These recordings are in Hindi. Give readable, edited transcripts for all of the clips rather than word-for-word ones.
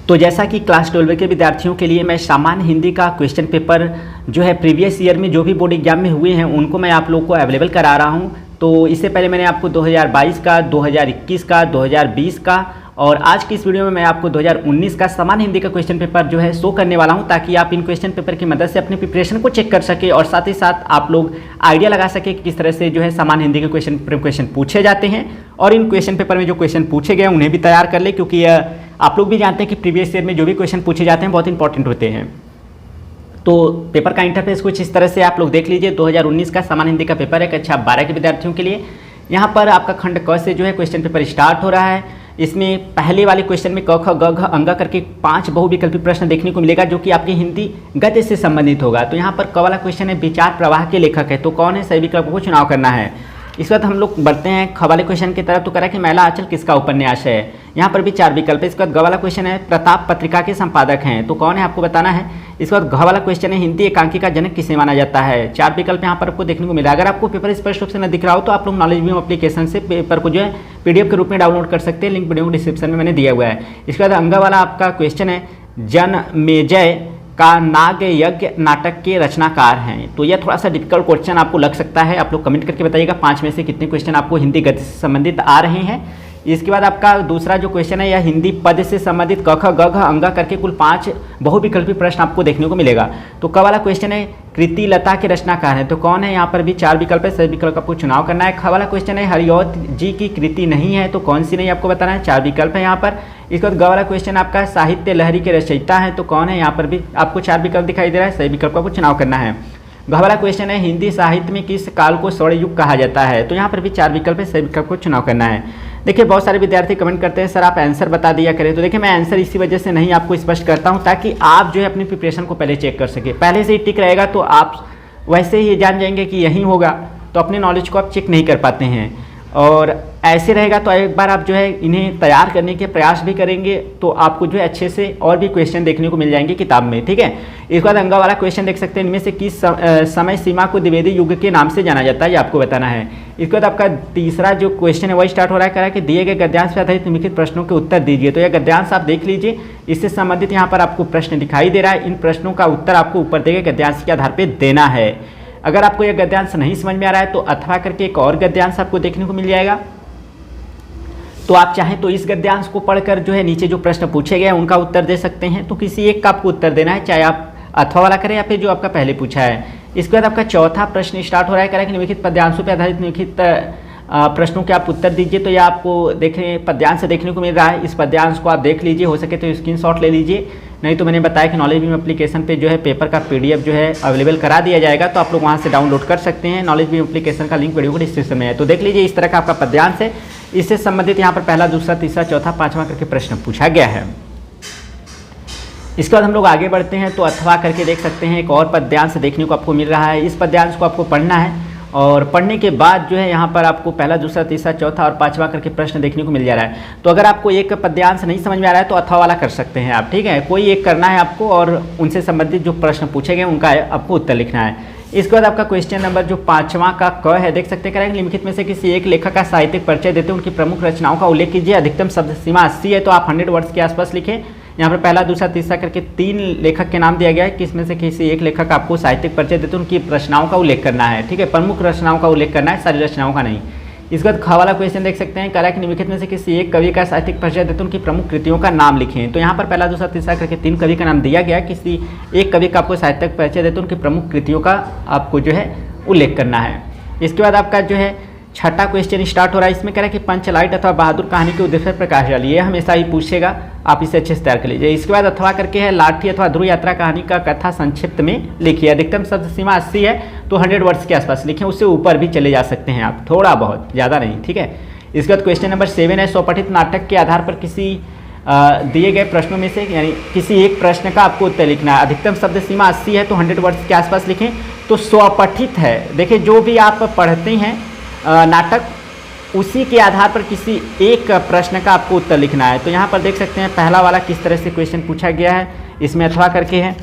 तो जैसा कि क्लास 12 के विद्यार्थियों के लिए मैं सामान्य हिंदी का क्वेश्चन पेपर जो है प्रीवियस ईयर में जो भी बोर्ड एग्जाम में हुए हैं उनको मैं आप लोग को अवेलेबल करा रहा हूं। तो इससे पहले मैंने आपको 2022 का, 2021 का, 2020 का और आज की इस वीडियो में मैं आपको 2019 का सामान्य हिंदी का क्वेश्चन पेपर जो है शो करने वाला हूं, ताकि आप इन क्वेश्चन पेपर की मदद से अपने प्रिपरेशन को चेक कर सके और साथ ही साथ आप लोग आइडिया लगा सके कि किस तरह से जो है सामान्य हिंदी के क्वेश्चन पूछे जाते हैं और इन क्वेश्चन पेपर में जो क्वेश्चन पूछे गए उन्हें भी तैयार कर ले, क्योंकि आप लोग भी जानते हैं कि प्रीवियस ईयर में जो भी क्वेश्चन पूछे जाते हैं बहुत इंपॉर्टेंट होते हैं। तो पेपर का इंटरफेस कुछ इस तरह से आप लोग देख लीजिए। 2019 का सामान्य हिंदी का पेपर है कक्षा 12 के विद्यार्थियों के लिए। यहाँ पर आपका खंड क से जो है क्वेश्चन पेपर स्टार्ट हो रहा है। इसमें पहले वाले क्वेश्चन में क ख ग घ अंगा करके 5 बहुविकल्पी प्रश्न देखने को मिलेगा, जो कि आपकी हिंदी गद्य से संबंधित होगा। तो यहाँ पर क वाला क्वेश्चन है विचार प्रवाह के लेखक है, तो कौन है, सही विकल्पों को चुनाव करना है। इसके बाद हम लोग बढ़ते हैं ख वाले क्वेश्चन की तरफ। तो कह रहा है कि मैला आंचल किसका उपन्यास है। यहाँ पर भी 4 विकल्प है। इसके बाद ग वाला क्वेश्चन है प्रताप पत्रिका के संपादक हैं, तो कौन है आपको बताना है। इसके बाद घ वाला क्वेश्चन है हिंदी एकांकी का जनक किसे माना जाता है। 4 विकल्प यहाँ पर आपको देखने को मिला। अगर आपको पेपर स्पष्ट रूप से न दिख रहा हो तो आप लोग नॉलेज बीम एप्लीकेशन से पेपर को जो है PDF के रूप में डाउनलोड कर सकते हैं। लिंक वीडियो को डिस्क्रिप्शन में मैंने दिया हुआ है। इसके बाद अंगा वाला आपका क्वेश्चन है जनमेजय का नाग यज्ञ नाटक के रचनाकार हैं। तो यह थोड़ा सा डिफिकल्ट क्वेश्चन आपको लग सकता है। आप लोग कमेंट करके बताइएगा 5 में से कितने क्वेश्चन आपको हिंदी गद्य से संबंधित आ रहे हैं। इसके बाद आपका दूसरा जो क्वेश्चन है यह हिंदी पद से संबंधित क ख ग घ अंगा करके कुल 5 बहुविकल्पी प्रश्न आपको देखने को मिलेगा। तो क वाला क्वेश्चन है कृति लता के रचनाकार हैं, तो कौन है। यहाँ पर भी 4 विकल्प है, सही विकल्प आपको चुनाव करना है। ख वाला क्वेश्चन है हरिऔध जी की कृति नहीं है, तो कौन सी नहीं आपको बताना है। 4 विकल्प है यहाँ पर। इसके बाद ग वाला क्वेश्चन आपका साहित्य लहरी के रचयिता है, तो कौन है। यहाँ पर भी आपको 4 विकल्प दिखाई दे रहा है, सही विकल्प आपको चुनाव करना है। घ वाला क्वेश्चन है हिंदी साहित्य में किस काल को स्वर्ण युग कहा जाता है, तो यहाँ पर भी 4 विकल्प है, सही विकल्प को चुनाव करना है। देखिए बहुत सारे विद्यार्थी कमेंट करते हैं सर आप आंसर बता दिया करें, तो देखिए मैं आंसर इसी वजह से नहीं आपको स्पष्ट करता हूँ ताकि आप जो है अपनी प्रिपरेशन को पहले चेक कर सके। पहले से ही टिक रहेगा तो आप वैसे ही जान जाएंगे कि यही होगा, तो अपने नॉलेज को आप चेक नहीं कर पाते हैं। और ऐसे रहेगा तो एक बार आप जो है इन्हें तैयार करने के प्रयास भी करेंगे तो आपको जो है अच्छे से और भी क्वेश्चन देखने को मिल जाएंगे किताब में, ठीक है। इसके बाद अंगा वाला क्वेश्चन देख सकते हैं इनमें से किस समय सीमा को द्विवेदी युग के नाम से जाना जाता है, ये आपको बताना है। इसके बाद आपका तीसरा जो क्वेश्चन है वही स्टार्ट हो रहा है, कह रहा है कि दिए गए गद्यांश पर आधारित निम्नलिखित प्रश्नों के उत्तर दीजिए। तो यह गद्यांश आप देख लीजिए, इससे संबंधित यहाँ पर आपको प्रश्न दिखाई दे रहा है। इन प्रश्नों का उत्तर आपको ऊपर दिए गए गद्यांश के आधार पर देना है। अगर आपको यह गद्यांश नहीं समझ में आ रहा है तो अथवा करके एक और गद्यांश आपको देखने को मिल जाएगा। तो आप चाहें तो इस गद्यांश को पढ़कर जो है नीचे जो प्रश्न पूछे गए हैं उनका उत्तर दे सकते हैं। तो किसी एक का आपको उत्तर देना है, चाहे आप अथवा वाला करें या फिर जो आपका पहले पूछा है। इसके बाद आपका चौथा प्रश्न स्टार्ट हो रहा है, कह रहा है कि निम्नलिखित पद्यांशों पर आधारित निम्नलिखित प्रश्नों के आप उत्तर दीजिए। तो यह आपको देखें पद्यांश देखने को मिल रहा है। इस पद्यांश को आप देख लीजिए, हो सके तो स्क्रीनशॉट ले लीजिए, नहीं तो मैंने बताया कि नॉलेज बीम एप्लीकेशन पे जो है पेपर का PDF जो है अवेलेबल करा दिया जाएगा, तो आप लोग वहाँ से डाउनलोड कर सकते हैं। नॉलेज बीम एप्लीकेशन का लिंक वीडियो को डिस्क्रिप्शन में है। तो देख लीजिए इस तरह का आपका पद्यांश है, इससे संबंधित यहाँ पर पहला, दूसरा, तीसरा, चौथा, 5वां करके प्रश्न पूछा गया है। इसके बाद हम लोग आगे बढ़ते हैं तो अथवा करके देख सकते हैं एक और पद्यांश देखने को आपको मिल रहा है। इस पद्यांश को आपको पढ़ना है और पढ़ने के बाद जो है यहाँ पर आपको पहला, दूसरा, तीसरा, चौथा और 5वां करके प्रश्न देखने को मिल जा रहा है। तो अगर आपको एक पद्यांश नहीं समझ में आ रहा है तो अथवा वाला कर सकते हैं आप, ठीक है। कोई एक करना है आपको और उनसे संबंधित जो प्रश्न पूछे गए उनका आपको उत्तर लिखना है। इसके बाद आपका क्वेश्चन नंबर जो 5वां का क है, देख सकते हैं निम्नलिखित में से किसी एक लेखक का साहित्यिक परिचय देते हैं, उनकी प्रमुख रचनाओं का उल्लेख कीजिए। अधिकतम शब्द सीमा 80 है, तो आप 100 वर्ड्स के आसपास लिखें। यहाँ पर पहला, दूसरा, तीसरा करके 3 लेखक के नाम दिया गया है कि इसमें से किसी एक लेखक आपको साहित्यिक परिचय देते हैं, उनकी रचनाओं का उल्लेख करना है, ठीक है। प्रमुख रचनाओं का उल्लेख करना है, सारी रचनाओं का नहीं। इसके बाद ख वाला क्वेश्चन देख सकते हैं, कह रहा है कि निम्नलिखित में से किसी एक कवि का साहित्यिक परिचय देते हैं, उनकी प्रमुख कृतियों का नाम लिखें। तो यहाँ पर पहला, दूसरा, तीसरा करके 3 कवि का नाम दिया गया, किसी एक कवि का आपको साहित्यिक परिचय देते हैं, उनकी प्रमुख कृतियों का आपको जो है उल्लेख करना है। इसके बाद आपका जो है छठा क्वेश्चन स्टार्ट हो रहा है। इसमें कह रहा है कि पंचलाइट अथवा बहादुर कहानी के उद्देश्य पर प्रकाश डालिए। ये हमेशा ही पूछेगा, आप इसे अच्छे से तैयार कर लीजिए। इसके बाद अथवा करके है लाठी अथवा ध्रुव यात्रा कहानी का कथा संक्षिप्त में लिखिए। अधिकतम शब्द सीमा 80 है, तो 100 वर्ड्स के आसपास लिखें, उससे ऊपर भी चले जा सकते हैं आप, थोड़ा बहुत, ज़्यादा नहीं, ठीक है। इसके बाद क्वेश्चन नंबर 7 है स्वपठित नाटक के आधार पर किसी दिए गए प्रश्नों में से यानी किसी एक प्रश्न का आपको उत्तर लिखना है। अधिकतम शब्द सीमा 80 है, तो 100 वर्ड्स के आसपास लिखें। तो स्वपठित है, देखिए जो भी आप पढ़ते हैं नाटक, उसी के आधार पर किसी एक प्रश्न का आपको उत्तर लिखना है। तो यहाँ पर देख सकते हैं पहला वाला किस तरह से क्वेश्चन पूछा गया है, इसमें अथवा करके है।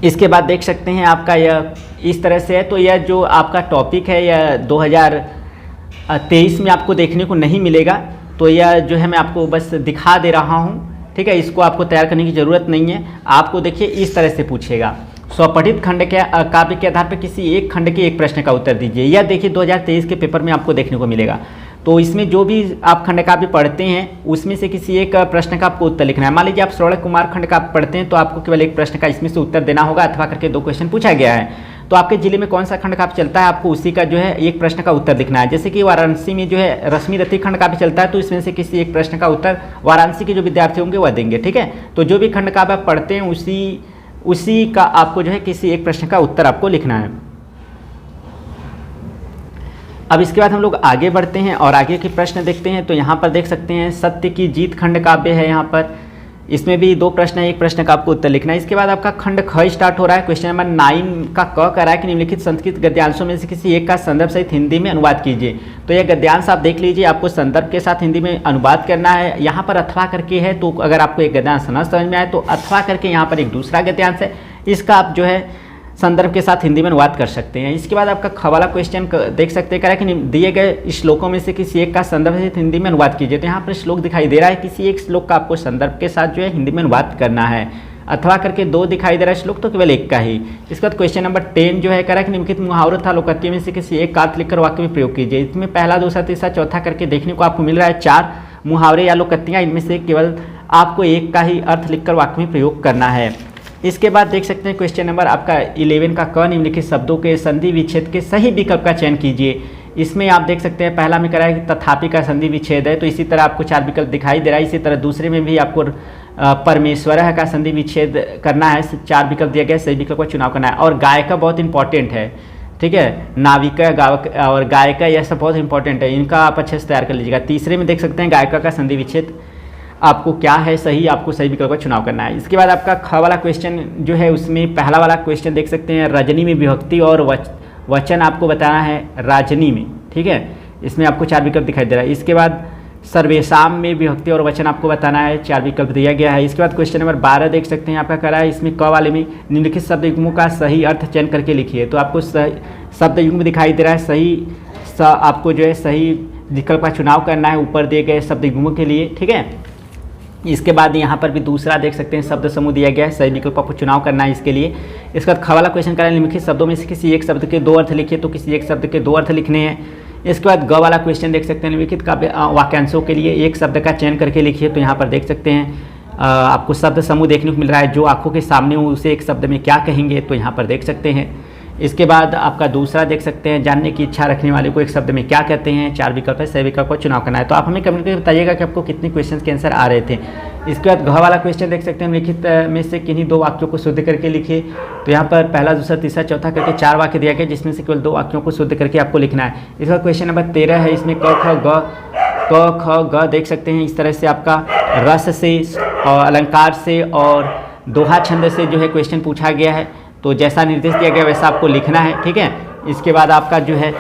इसके बाद देख सकते हैं आपका यह इस तरह से है। तो यह जो आपका टॉपिक है यह 2023 में आपको देखने को नहीं मिलेगा, तो यह जो है मैं आपको बस दिखा दे रहा हूँ ठीक है, इसको आपको तैयार करने की ज़रूरत नहीं है। आपको देखिए इस तरह से पूछेगा, स्वपठित खंड के काव्य के आधार पर किसी एक खंड के एक प्रश्न का उत्तर दीजिए। यह देखिए 2023 के पेपर में आपको देखने को मिलेगा। तो इसमें जो भी आप खंड काव्य पढ़ते हैं उसमें से किसी एक प्रश्न का आपको उत्तर लिखना है। मान लीजिए आप श्रवण कुमार खंड का पढ़ते हैं तो आपको केवल एक प्रश्न का इसमें से उत्तर देना होगा, अथवा करके 2 क्वेश्चन पूछा गया है। तो आपके जिले में कौन सा खंड काव्य चलता है, आपको उसी का जो है एक प्रश्न का उत्तर लिखना है। जैसे कि वाराणसी में जो है रश्मि रति खंड काव्य चलता है, तो इसमें से किसी एक प्रश्न का उत्तर वाराणसी के जो विद्यार्थी होंगे वह देंगे। ठीक है, तो जो भी खंड काव्य आप पढ़ते हैं उसी का आपको जो है किसी एक प्रश्न का उत्तर आपको लिखना है। अब इसके बाद हम लोग आगे बढ़ते हैं और आगे के प्रश्न देखते हैं। तो यहाँ पर देख सकते हैं सत्य की जीत खंड काव्य है यहाँ पर, इसमें भी 2 प्रश्न है, एक प्रश्न का आपको उत्तर लिखना है। इसके बाद आपका खंड ख स्टार्ट हो रहा है। क्वेश्चन नंबर 9 का क कर रहा है कि निम्नलिखित संस्कृत गद्यांशों में से किसी एक का संदर्भ सहित हिंदी में अनुवाद कीजिए। तो यह गद्यांश आप देख लीजिए, आपको संदर्भ के साथ हिंदी में अनुवाद करना है। यहाँ पर अथवा करके है, तो अगर आपको एक गद्यांश न समझ में आए तो अथवा करके यहाँ पर एक दूसरा गद्यांश है, इसका आप जो है संदर्भ के साथ हिंदी में अनुवाद कर सकते हैं। इसके बाद आपका ख वाला क्वेश्चन देख सकते हैं, कह रहा है कि दिए गए श्लोकों में से किसी एक का संदर्भ सहित हिंदी में अनुवाद कीजिए। तो यहाँ पर श्लोक दिखाई दे रहा है, किसी एक श्लोक का आपको संदर्भ के साथ जो है हिंदी में अनुवाद करना है। अथवा करके 2 दिखाई दे रहा है श्लोक, तो केवल एक का ही। इसके बाद क्वेश्चन नंबर 10 जो है कह रहा है कि निम्नलिखित मुहावरों तथा लोकोक्ति में से किसी एक का अर्थ लिखकर वाक्य में प्रयोग कीजिए। इसमें पहला, दूसरा, तीसरा, चौथा करके देखने को आपको मिल रहा है 4 मुहावरे या लोकोक्तियाँ, इनमें से केवल आपको एक का ही अर्थ लिखकर वाक्य में प्रयोग करना है। इसके बाद देख सकते हैं क्वेश्चन नंबर आपका 11 का क, निम्नलिखित शब्दों के संधि विच्छेद के सही विकल्प का चयन कीजिए। इसमें आप देख सकते हैं पहला में कह रहा है कि तथापि का संधि विच्छेद है, तो इसी तरह आपको 4 विकल्प दिखाई दे रहा है। इसी तरह दूसरे में भी आपको परमेश्वर का संधि विच्छेद करना है, 4 विकल्प दिया गया, सही विकल्प का चुनाव करना है। और गायिका बहुत इंपॉर्टेंट है, ठीक है, नाविका, गावक और गायिका, यह सब बहुत इंपॉर्टेंट है, इनका आप अच्छे से तैयार कर लीजिएगा। तीसरे में देख सकते हैं गायिका का संधि विच्छेद आपको क्या है सही, आपको सही विकल्प का चुनाव करना है। इसके बाद आपका ख वाला क्वेश्चन जो है उसमें पहला वाला क्वेश्चन देख सकते हैं, रजनी में विभक्ति और वचन आपको बताना है रजनी में, ठीक है, इसमें आपको 4 विकल्प दिखाई दे रहा है। इसके बाद सर्वेशाम में विभक्ति और वचन आपको बताना है, 4 विकल्प दिया गया है। इसके बाद क्वेश्चन नंबर 12 देख सकते हैं आपका कह रहा है, इसमें क वाले में निम्नलिखित शब्द युग्मों का सही अर्थ चयन करके लिखिए। तो आपको शब्द युग्म दिखाई दे रहा है, सही आपको जो है सही विकल्प का चुनाव करना है ऊपर दिए गए शब्द युग्मों के लिए, ठीक है। इसके बाद यहाँ पर भी दूसरा देख सकते हैं शब्द समूह दिया गया है, सही विकल्प आपको चुनाव करना है इसके लिए। इसके बाद ख वाला क्वेश्चन करें, निम्नलिखित शब्दों में से किसी एक शब्द के 2 अर्थ लिखिए। तो किसी एक शब्द के 2 अर्थ लिखने हैं। इसके बाद ग वाला क्वेश्चन देख सकते हैं, निम्नलिखित का वाक्यांशों के लिए एक शब्द का चयन करके लिखिए। तो यहाँ पर देख सकते हैं आपको शब्द समूह देखने को मिल रहा है, जो आंखों के सामने हो उसे एक शब्द में क्या कहेंगे, तो यहाँ पर देख सकते हैं। इसके बाद आपका दूसरा देख सकते हैं, जानने की इच्छा रखने वाले को एक शब्द में क्या कहते हैं, 4 विकल्प है, सही विकल्प को चुनाव करना है। तो आप हमें कमेंट करके बताइएगा कि आपको कितने क्वेश्चन के आंसर आ रहे थे। इसके बाद घ वाला क्वेश्चन देख सकते हैं, लिखित में से किन्हीं 2 वाक्यों को शुद्ध करके लिखिए। तो यहाँ पर पहला, दूसरा, तीसरा, चौथा करके 4 वाक्य दिया गया, जिसमें से केवल 2 वाक्यों को शुद्ध करके आपको लिखना है। इसके बाद क्वेश्चन नंबर 13 है, इसमें क ख ग देख सकते हैं। इस तरह से आपका रस से और अलंकार से और दोहा छंद से जो है क्वेश्चन पूछा गया है। तो जैसा निर्देश दिया गया वैसा आपको लिखना है, ठीक है। इसके बाद आपका जो है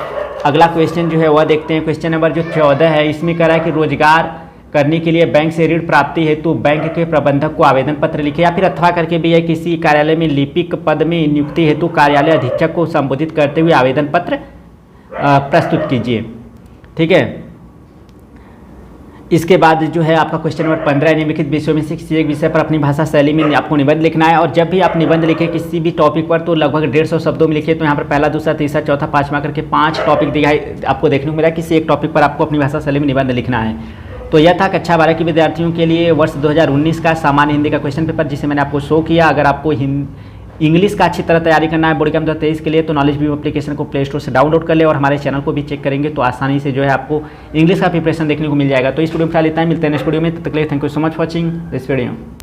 अगला क्वेश्चन जो है वह देखते हैं, क्वेश्चन नंबर जो 14 है, इसमें कह रहा है कि रोजगार करने के लिए बैंक से ऋण प्राप्ति हेतु तो बैंक के प्रबंधक को आवेदन पत्र लिखे, या फिर अथवा करके भी है किसी कार्यालय में लिपिक पद में नियुक्ति हेतु कार्यालय अधीक्षक को संबोधित करते हुए आवेदन पत्र प्रस्तुत कीजिए, ठीक है। इसके बाद जो है आपका क्वेश्चन नंबर 15, निम्नलिखित विषयों में से किसी एक विषय पर अपनी भाषा शैली में आपको निबंध लिखना है। और जब भी आप निबंध लिखें किसी भी टॉपिक पर तो लगभग 150 शब्दों में लिखिए। तो यहाँ पर पहला, दूसरा, तीसरा, चौथा, 5वां करके 5 टॉपिक दिखाई आपको देखने को मिला, किसी एक टॉपिक पर आपको अपनी भाषा शैली में निबंध लिखना है। तो यह था कक्षा 12 के विद्यार्थियों के लिए वर्ष 2019 का सामान्य हिंदी का क्वेश्चन पेपर, जिसे मैंने आपको शो किया। अगर आपको इंग्लिश का अच्छी तरह तैयारी करना है बोर्ड एग्जाम 2023 के लिए, तो नॉलेज व्यू एप्लीकेशन को प्ले स्टोर से डाउनलोड कर ले और हमारे चैनल को भी चेक करेंगे तो आसानी से जो है आपको इंग्लिश का प्रिपरेशन देखने को मिल जाएगा। तो इस वीडियो में फिलहाल इतना ही, मिलते हैं नेक्स्ट वीडियो में। तब तक के लिए thank you so much for watching this video.